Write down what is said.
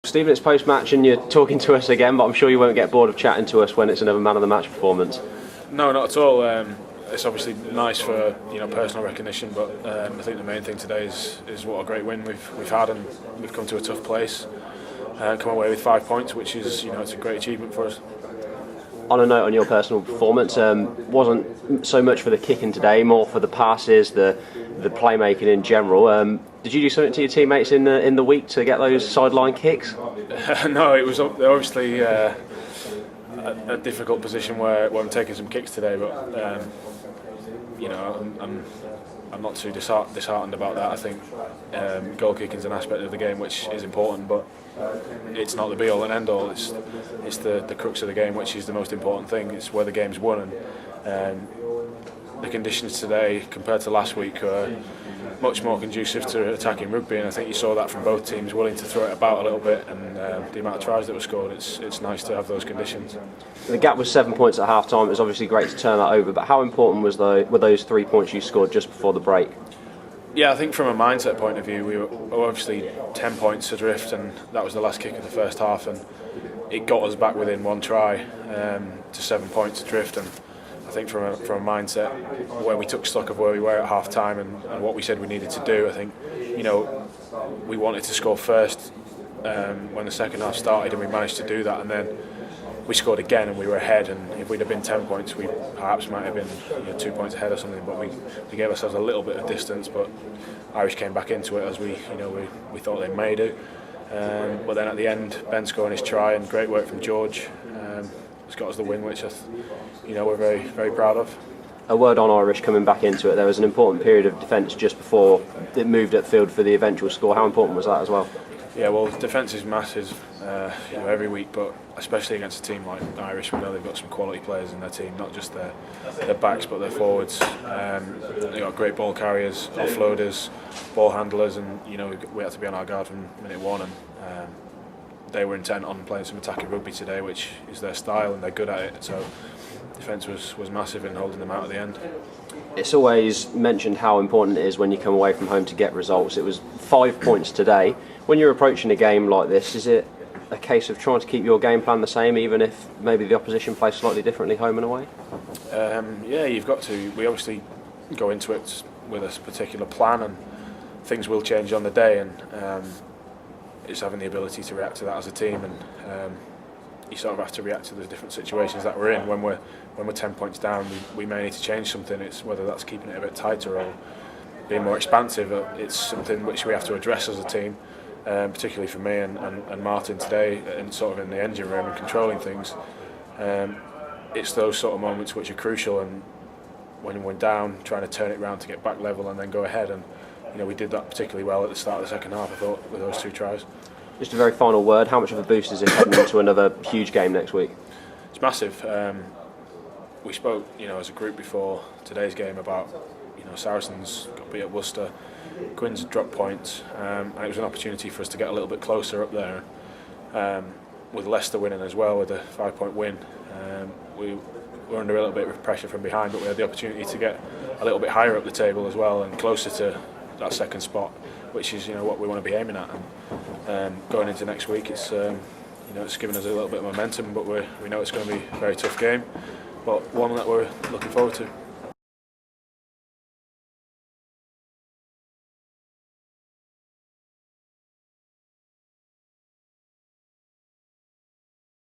Stephen, it's post-match and you're talking to us again, but I'm sure you won't get bored of chatting to us when it's another man of the match performance. No, not at all. It's obviously nice for personal recognition, but I think the main thing today is what a great win we've had, and we've come to a tough place and come away with 5 points, which is it's a great achievement for us. On a note on your personal performance, wasn't so much for the kicking today, more for the passes, the playmaking in general. Did you do something to your teammates in the week to get those sideline kicks? No, it was obviously a difficult position where I'm taking some kicks today, but I'm not too disheartened about that. I think goal kicking is an aspect of the game which is important, but it's not the be all and end all. It's the crux of the game, which is the most important thing. It's where the game's won, and the conditions today compared to last week are much more conducive to attacking rugby, and I think you saw that from both teams, willing to throw it about a little bit, and the amount of tries that were scored, it's nice to have those conditions. The gap was 7 points at half time. It was obviously great to turn that over, but how important were those 3 points you scored just before the break? Yeah, I think from a mindset point of view, we were obviously 10 points adrift, and that was the last kick of the first half, and it got us back within one try to 7 points adrift. And I think from a mindset, where we took stock of where we were at half time and what we said we needed to do, I think we wanted to score first when the second half started, and we managed to do that, and then we scored again and we were ahead, and if we'd have been 10 points we perhaps might have been 2 points ahead or something, but we gave ourselves a little bit of distance, but Irish came back into it as we thought they may do, but then at the end Ben scoring his try and great work from George has got us the win, which we're very, very proud of. A word on Irish coming back into it. There was an important period of defence just before it moved upfield for the eventual score. How important was that as well? Yeah, well, defence is massive every week, but especially against a team like Irish, we know they've got some quality players in their team, not just their backs but their forwards. They've got great ball carriers, offloaders, ball handlers, and we had to be on our guard from minute one, and they were intent on playing some attacking rugby today, which is their style and they're good at it, so defence was massive in holding them out at the end. It's always mentioned how important it is when you come away from home to get results. It was 5 points today. When you're approaching a game like this, is it a case of trying to keep your game plan the same, even if maybe the opposition plays slightly differently home and away? Yeah, you've got to. We obviously go into it with a particular plan, and things will change on the day, and it's having the ability to react to that as a team, and you sort of have to react to the different situations that we're in. When we're 10 points down, we may need to change something. It's whether that's keeping it a bit tighter or being more expansive. It's something which we have to address as a team, particularly for me and Martin today, and sort of in the engine room and controlling things. It's those sort of moments which are crucial, and when we're down, trying to turn it around to get back level and then go ahead. And we did that particularly well at the start of the second half, I thought, with those 2 tries. Just a very final word, how much of a boost is it heading into another huge game next week? It's massive. We spoke as a group before today's game about Saracens got beat at Worcester, Quins dropped points, and it was an opportunity for us to get a little bit closer up there, with Leicester winning as well with a 5-point win. We were under a little bit of pressure from behind, but we had the opportunity to get a little bit higher up the table as well and closer to that second spot, which is what we want to be aiming at. And going into next week, it's given us a little bit of momentum, but we know it's going to be a very tough game, but one that we're looking forward to.